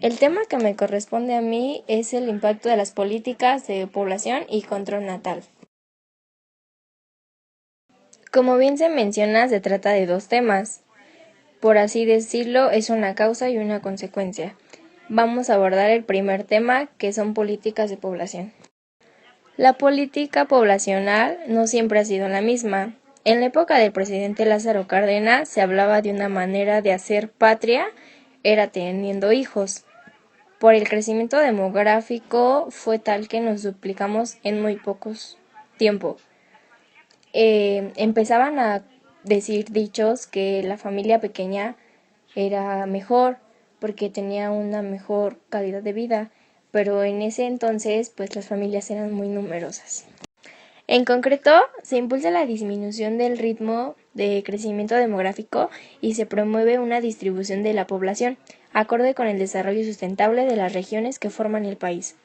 El tema que me corresponde a mí es el impacto de las políticas de población y control natal. Como bien se menciona, se trata de dos temas. Por así decirlo, es una causa y una consecuencia. Vamos a abordar el primer tema, que son políticas de población. La política poblacional no siempre ha sido la misma. En la época del presidente Lázaro Cárdenas se hablaba de una manera de hacer patria, era teniendo hijos. Por el crecimiento demográfico fue tal que nos duplicamos en muy pocos tiempo. Empezaban a decir dichos que la familia pequeña era mejor porque tenía una mejor calidad de vida, pero en ese entonces pues las familias eran muy numerosas. En concreto, se impulsa la disminución del ritmo de crecimiento demográfico y se promueve una distribución de la población, acorde con el desarrollo sustentable de las regiones que forman el país.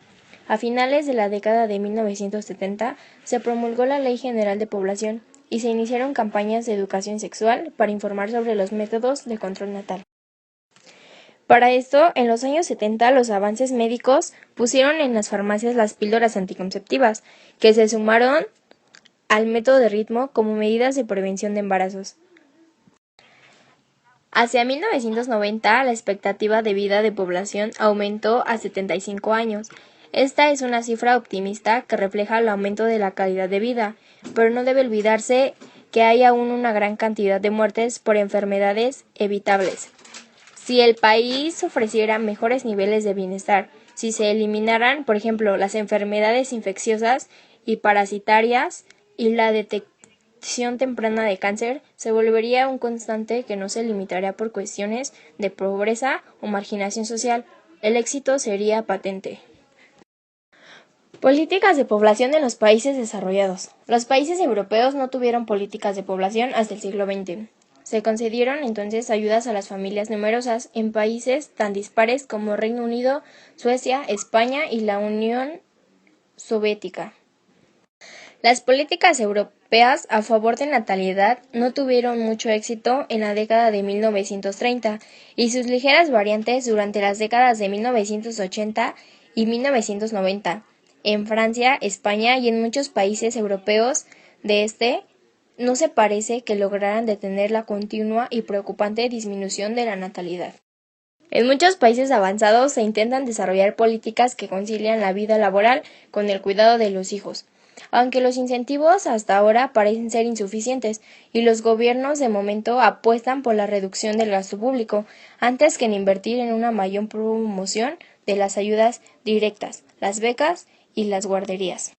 A finales de la década de 1970 se promulgó la Ley General de Población y se iniciaron campañas de educación sexual para informar sobre los métodos de control natal. Para esto, en los años 70 los avances médicos pusieron en las farmacias las píldoras anticonceptivas, que se sumaron al método de ritmo como medidas de prevención de embarazos. Hacia 1990, la expectativa de vida de población aumentó a 75 años. Esta es una cifra optimista que refleja el aumento de la calidad de vida, pero no debe olvidarse que hay aún una gran cantidad de muertes por enfermedades evitables. Si el país ofreciera mejores niveles de bienestar, si se eliminaran, por ejemplo, las enfermedades infecciosas y parasitarias y la detección temprana de cáncer, se volvería un constante que no se limitaría por cuestiones de pobreza o marginación social. El éxito sería patente. Políticas de población en los países desarrollados. Los países europeos no tuvieron políticas de población hasta el siglo XX. Se concedieron entonces ayudas a las familias numerosas en países tan dispares como Reino Unido, Suecia, España y la Unión Soviética. Las políticas europeas a favor de natalidad no tuvieron mucho éxito en la década de 1930 y sus ligeras variantes durante las décadas de 1980 y 1990. En Francia, España y en muchos países europeos de no se parece que lograran detener la continua y preocupante disminución de la natalidad. En muchos países avanzados se intentan desarrollar políticas que concilian la vida laboral con el cuidado de los hijos, aunque los incentivos hasta ahora parecen ser insuficientes y los gobiernos de momento apuestan por la reducción del gasto público antes que en invertir en una mayor promoción de las ayudas directas, las becas y las guarderías.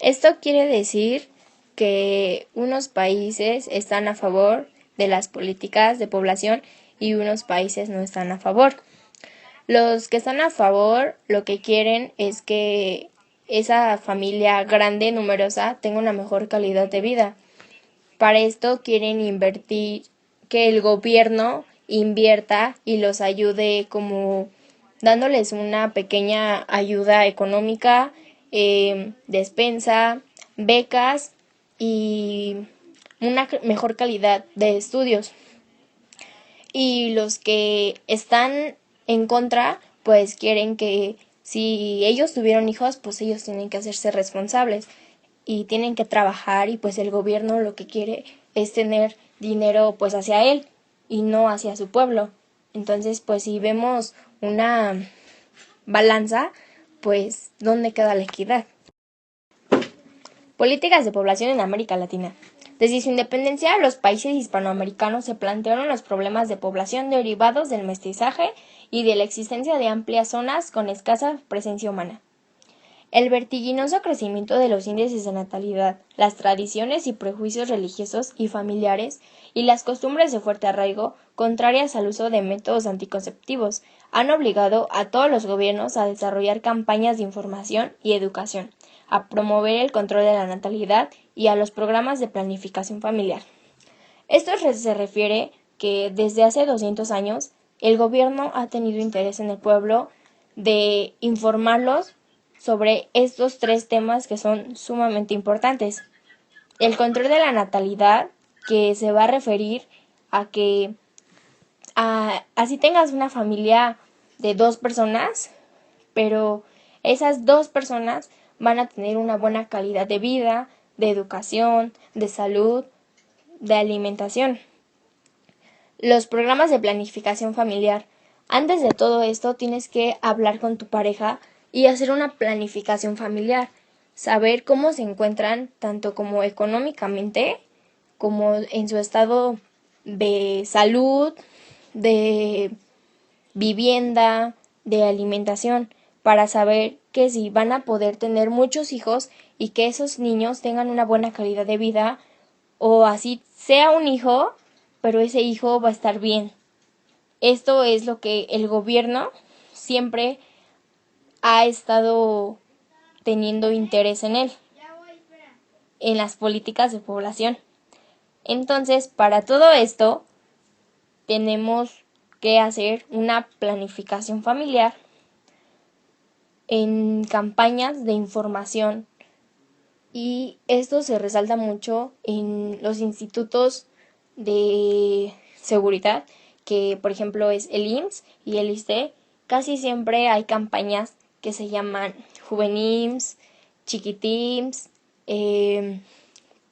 Esto quiere decir que unos países están a favor de las políticas de población y unos países no están a favor. Los que están a favor lo que quieren es que esa familia grande, numerosa, tenga una mejor calidad de vida. Para esto quieren invertir, que el gobierno invierta y los ayude como dándoles una pequeña ayuda económica, despensa, becas y una mejor calidad de estudios. Y los que están en contra, pues quieren que si ellos tuvieron hijos, pues ellos tienen que hacerse responsables y tienen que trabajar y pues el gobierno lo que quiere es tener dinero pues hacia él y no hacia su pueblo. Entonces, pues si vemos una balanza, pues ¿dónde queda la equidad? Políticas de población en América Latina. Desde su independencia, los países hispanoamericanos se plantearon los problemas de población derivados del mestizaje y de la existencia de amplias zonas con escasa presencia humana. El vertiginoso crecimiento de los índices de natalidad, las tradiciones y prejuicios religiosos y familiares y las costumbres de fuerte arraigo, contrarias al uso de métodos anticonceptivos, han obligado a todos los gobiernos a desarrollar campañas de información y educación, a promover el control de la natalidad y a los programas de planificación familiar. Esto se refiere que desde hace 200 años el gobierno ha tenido interés en el pueblo de informarlos sobre estos tres temas que son sumamente importantes. El control de la natalidad, que se va a referir a que así tengas una familia de 2 personas, pero esas 2 personas van a tener una buena calidad de vida, de educación, de salud, de alimentación. Los programas de planificación familiar. Antes de todo esto tienes que hablar con tu pareja y hacer una planificación familiar. Saber cómo se encuentran tanto como económicamente como en su estado de salud, de vivienda, de alimentación, para saber que si van a poder tener muchos hijos y que esos niños tengan una buena calidad de vida, o así sea un hijo, pero ese hijo va a estar bien. Esto es lo que el gobierno siempre ha estado teniendo interés en él, en las políticas de población. Entonces, para todo esto, tenemos que hacer una planificación familiar en campañas de información, y esto se resalta mucho en los institutos de seguridad, que por ejemplo es el IMSS y el ISSSTE. Casi siempre hay campañas que se llaman Juvenims, Chiquitims,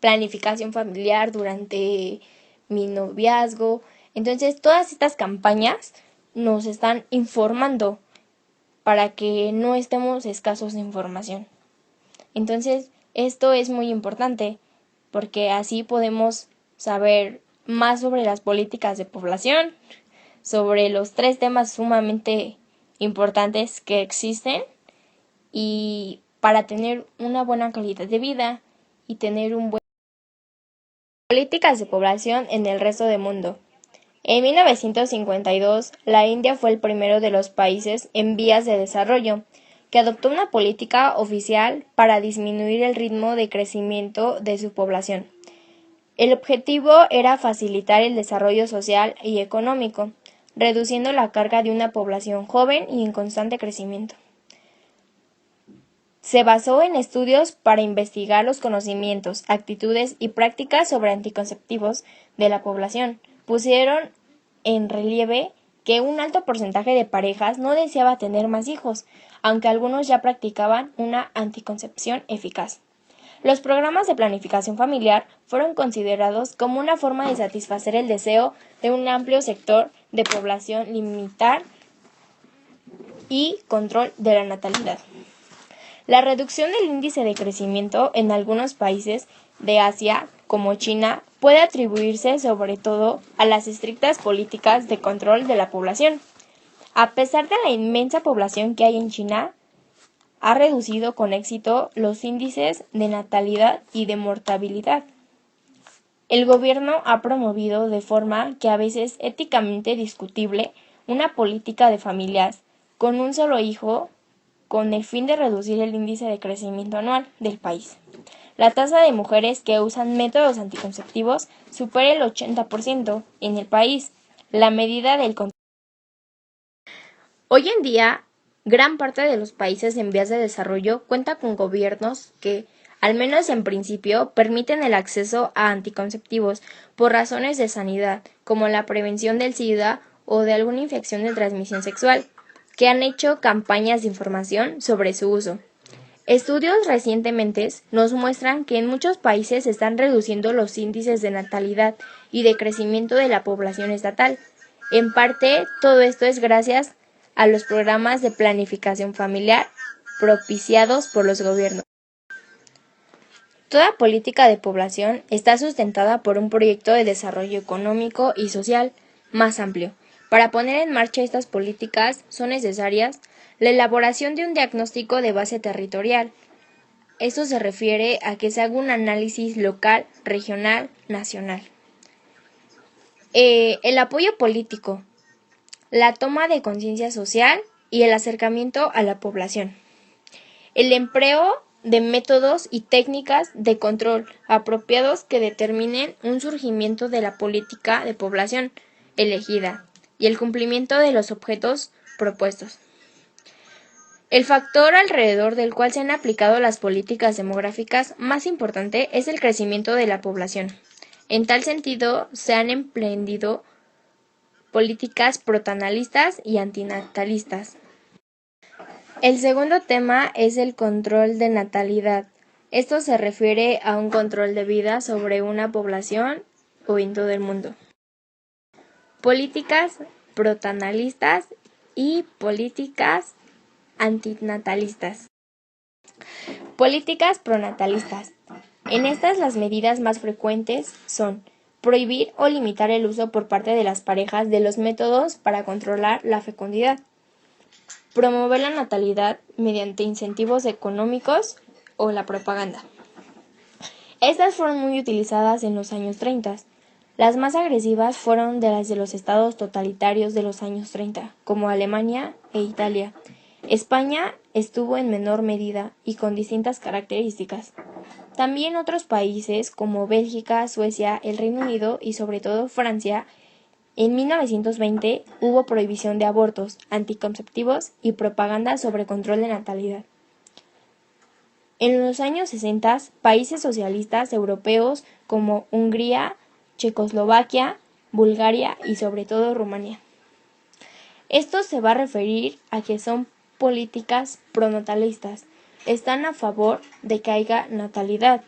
planificación familiar durante mi noviazgo. Entonces, todas estas campañas nos están informando para que no estemos escasos de información. Entonces, esto es muy importante porque así podemos saber más sobre las políticas de población, sobre los 3 temas sumamente importantes que existen, y para tener una buena calidad de vida y tener un buen políticas de población en el resto del mundo. En 1952, la India fue el primero de los países en vías de desarrollo que adoptó una política oficial para disminuir el ritmo de crecimiento de su población. El objetivo era facilitar el desarrollo social y económico, reduciendo la carga de una población joven y en constante crecimiento. Se basó en estudios para investigar los conocimientos, actitudes y prácticas sobre anticonceptivos de la población. Pusieron en relieve que un alto porcentaje de parejas no deseaba tener más hijos, aunque algunos ya practicaban una anticoncepción eficaz. Los programas de planificación familiar fueron considerados como una forma de satisfacer el deseo de un amplio sector de población, limitar y control de la natalidad. La reducción del índice de crecimiento en algunos países de Asia, como China, puede atribuirse sobre todo a las estrictas políticas de control de la población. A pesar de la inmensa población que hay en China, ha reducido con éxito los índices de natalidad y de mortalidad. El gobierno ha promovido de forma que a veces éticamente discutible una política de familias con un solo hijo con el fin de reducir el índice de crecimiento anual del país. La tasa de mujeres que usan métodos anticonceptivos supera el 80% en el país. La medida del Hoy en día, gran parte de los países en vías de desarrollo cuenta con gobiernos que, al menos en principio, permiten el acceso a anticonceptivos por razones de sanidad, como la prevención del SIDA o de alguna infección de transmisión sexual, que han hecho campañas de información sobre su uso. Estudios recientemente nos muestran que en muchos países se están reduciendo los índices de natalidad y de crecimiento de la población estatal. En parte, todo esto es gracias a los programas de planificación familiar propiciados por los gobiernos. Toda política de población está sustentada por un proyecto de desarrollo económico y social más amplio. Para poner en marcha estas políticas son necesarias la elaboración de un diagnóstico de base territorial. Esto se refiere a que se haga un análisis local, regional, nacional. El apoyo político, la toma de conciencia social y el acercamiento a la población. El empleo de métodos y técnicas de control apropiados que determinen un surgimiento de la política de población elegida y el cumplimiento de los objetos propuestos. El factor alrededor del cual se han aplicado las políticas demográficas más importante es el crecimiento de la población. En tal sentido, se han emprendido políticas protanalistas y antinatalistas. El segundo tema es el control de natalidad. Esto se refiere a un control de vida sobre una población o en todo el mundo. Políticas protanalistas y políticas antinatalistas. Políticas pronatalistas. En estas las medidas más frecuentes son prohibir o limitar el uso por parte de las parejas de los métodos para controlar la fecundidad. Promover la natalidad mediante incentivos económicos o la propaganda. Estas fueron muy utilizadas en los años 30. Las más agresivas fueron de las de los estados totalitarios de los años 30, como Alemania e Italia. España estuvo en menor medida y con distintas características. También otros países como Bélgica, Suecia, el Reino Unido y sobre todo Francia. En 1920 hubo prohibición de abortos, anticonceptivos y propaganda sobre control de natalidad. En los años 60, países socialistas europeos como Hungría, Checoslovaquia, Bulgaria y sobre todo Rumanía. Esto se va a referir a que son políticas pronatalistas. Están a favor de que haya natalidad,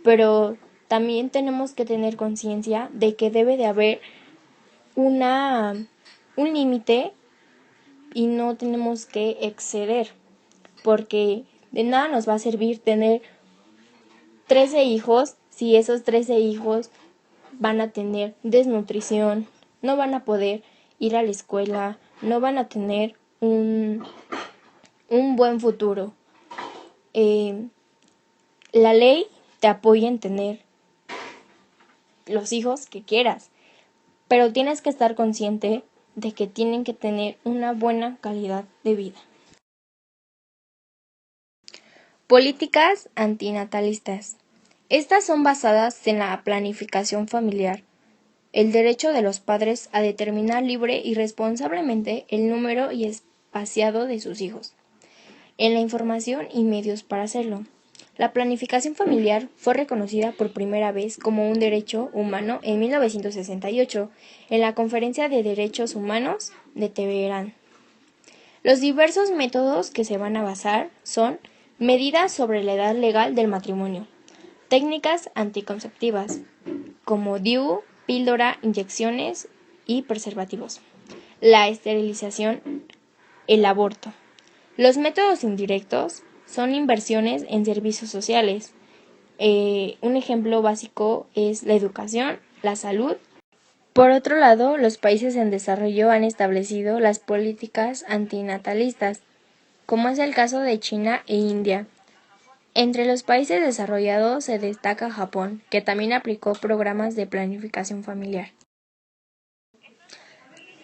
pero también tenemos que tener conciencia de que debe de haber un límite y no tenemos que exceder, porque de nada nos va a servir tener 13 hijos si esos 13 hijos van a tener desnutrición, no van a poder ir a la escuela, no van a tener un buen futuro. La ley te apoya en tener los hijos que quieras, pero tienes que estar consciente de que tienen que tener una buena calidad de vida. Políticas antinatalistas. Estas son basadas en la planificación familiar, el derecho de los padres a determinar libre y responsablemente el número y espaciado de sus hijos, en la información y medios para hacerlo. La planificación familiar fue reconocida por primera vez como un derecho humano en 1968 en la Conferencia de Derechos Humanos de Teherán. Los diversos métodos que se van a basar son medidas sobre la edad legal del matrimonio, técnicas anticonceptivas como DIU, píldora, inyecciones y preservativos, la esterilización, el aborto. Los métodos indirectos son inversiones en servicios sociales. Un ejemplo básico es la educación, la salud. Por otro lado, los países en desarrollo han establecido las políticas antinatalistas, como es el caso de China e India. Entre los países desarrollados se destaca Japón, que también aplicó programas de planificación familiar.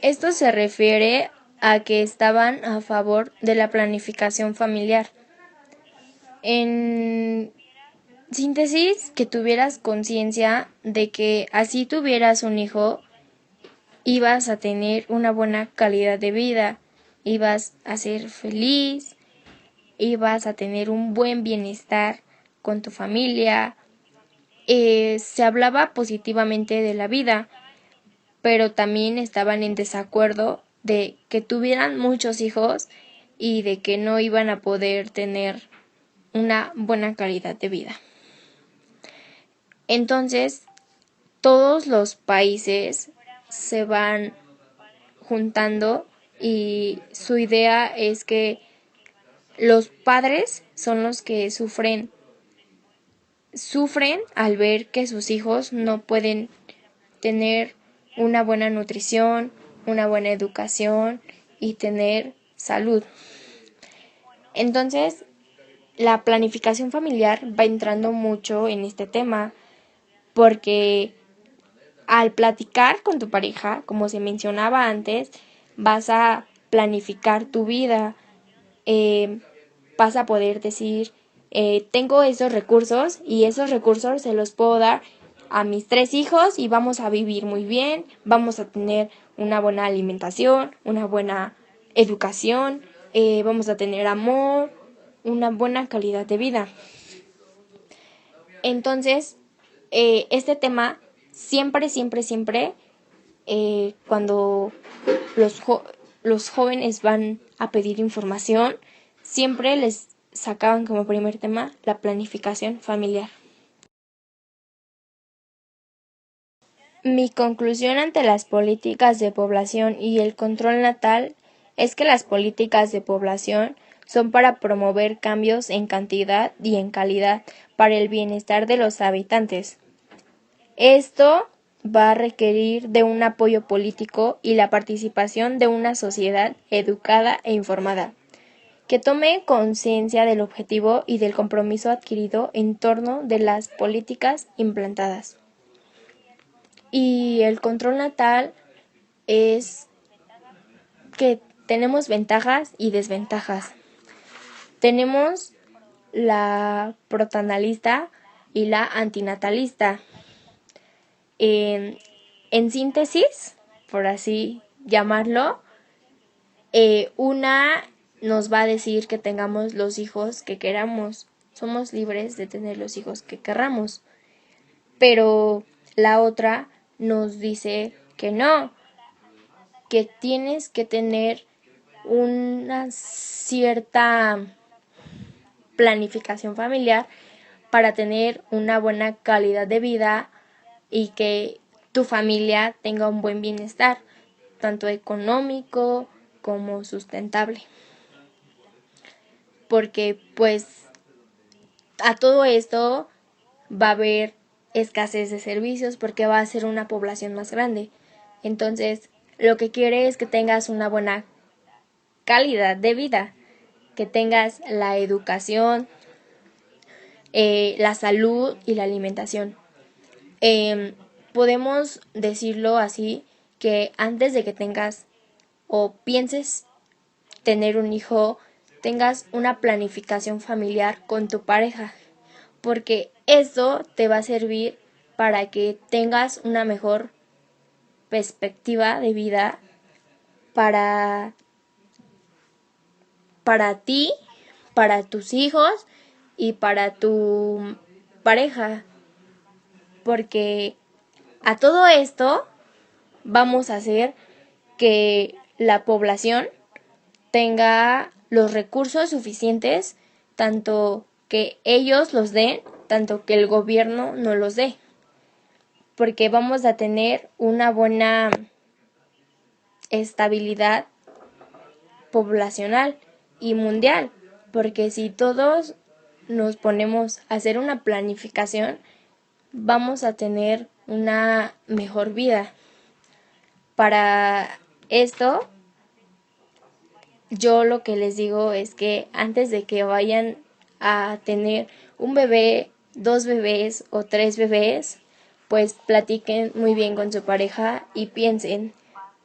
Esto se refiere a que estaban a favor de la planificación familiar. En síntesis, que tuvieras conciencia de que así tuvieras un hijo, ibas a tener una buena calidad de vida, ibas a ser feliz, ibas a tener un buen bienestar con tu familia. Se hablaba positivamente de la vida, pero también estaban en desacuerdo de que tuvieran muchos hijos y de que no iban a poder tener una buena calidad de vida. Entonces, todos los países se van juntando y su idea es que los padres son los que sufren al ver que sus hijos no pueden tener una buena nutrición, una buena educación y tener salud. Entonces, la planificación familiar va entrando mucho en este tema porque al platicar con tu pareja, como se mencionaba antes, vas a planificar tu vida, vas a poder decir, tengo esos recursos y esos recursos se los puedo dar a mis 3 hijos y vamos a vivir muy bien, vamos a tener una buena alimentación, una buena educación, vamos a tener amor, una buena calidad de vida. Entonces, este tema siempre cuando los jóvenes van a pedir información, siempre les sacaban como primer tema la planificación familiar. Mi conclusión ante las políticas de población y el control natal es que las políticas de población son para promover cambios en cantidad y en calidad para el bienestar de los habitantes. Esto va a requerir de un apoyo político y la participación de una sociedad educada e informada, que tome conciencia del objetivo y del compromiso adquirido en torno de las políticas implantadas. Y el control natal es que tenemos ventajas y desventajas. Tenemos la protanalista y la antinatalista. En síntesis, por así llamarlo, una nos va a decir que tengamos los hijos que queramos. Somos libres de tener los hijos que querramos. Pero la otra nos dice que no, que tienes que tener una cierta planificación familiar para tener una buena calidad de vida y que tu familia tenga un buen bienestar, tanto económico como sustentable. Porque pues a todo esto va a haber escasez de servicios porque va a ser una población más grande. Entonces, lo que quiere es que tengas una buena calidad de vida, que tengas la educación, la salud y la alimentación. Podemos decirlo así, que antes de que tengas o pienses tener un hijo, tengas una planificación familiar con tu pareja, porque eso te va a servir para que tengas una mejor perspectiva de vida para ti, para tus hijos y para tu pareja, porque a todo esto vamos a hacer que la población tenga los recursos suficientes, tanto que ellos los den, tanto que el gobierno no los dé, porque vamos a tener una buena estabilidad poblacional y mundial, porque si todos nos ponemos a hacer una planificación, vamos a tener una mejor vida. Para esto, yo lo que les digo es que antes de que vayan a tener un bebé, 2 bebés o 3 bebés, pues platiquen muy bien con su pareja y piensen,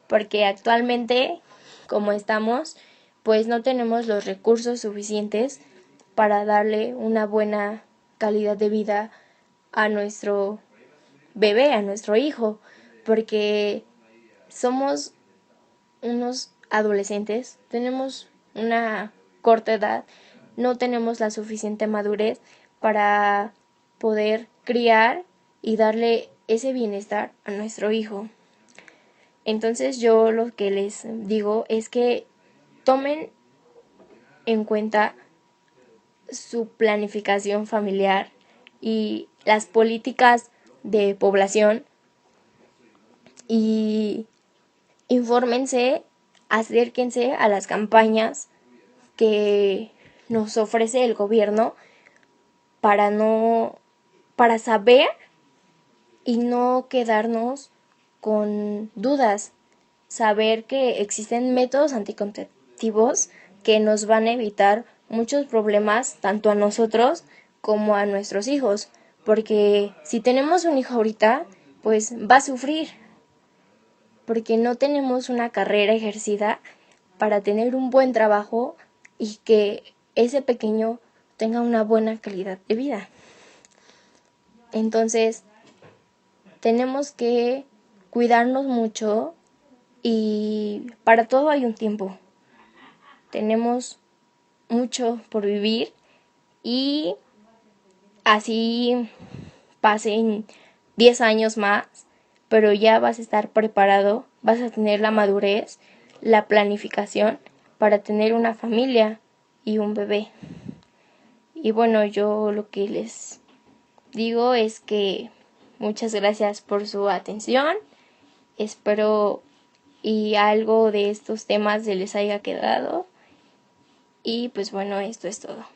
porque actualmente, como estamos, pues no tenemos los recursos suficientes para darle una buena calidad de vida a nuestro bebé, a nuestro hijo, porque somos unos adolescentes, tenemos una corta edad, no tenemos la suficiente madurez para poder criar y darle ese bienestar a nuestro hijo. Entonces yo lo que les digo es que tomen en cuenta su planificación familiar y las políticas de población y infórmense, acérquense a las campañas que nos ofrece el gobierno para saber y no quedarnos con dudas, saber que existen métodos anticonceptivos que nos van a evitar muchos problemas tanto a nosotros como a nuestros hijos, porque si tenemos un hijo ahorita, pues va a sufrir, porque no tenemos una carrera ejercida para tener un buen trabajo y que ese pequeño tenga una buena calidad de vida. Entonces, tenemos que cuidarnos mucho y para todo hay un tiempo. Tenemos mucho por vivir y así pasen 10 años más, pero ya vas a estar preparado, vas a tener la madurez, la planificación para tener una familia y un bebé. Y bueno, yo lo que les digo es que muchas gracias por su atención. Espero y algo de estos temas se les haya quedado. Y pues bueno, esto es todo.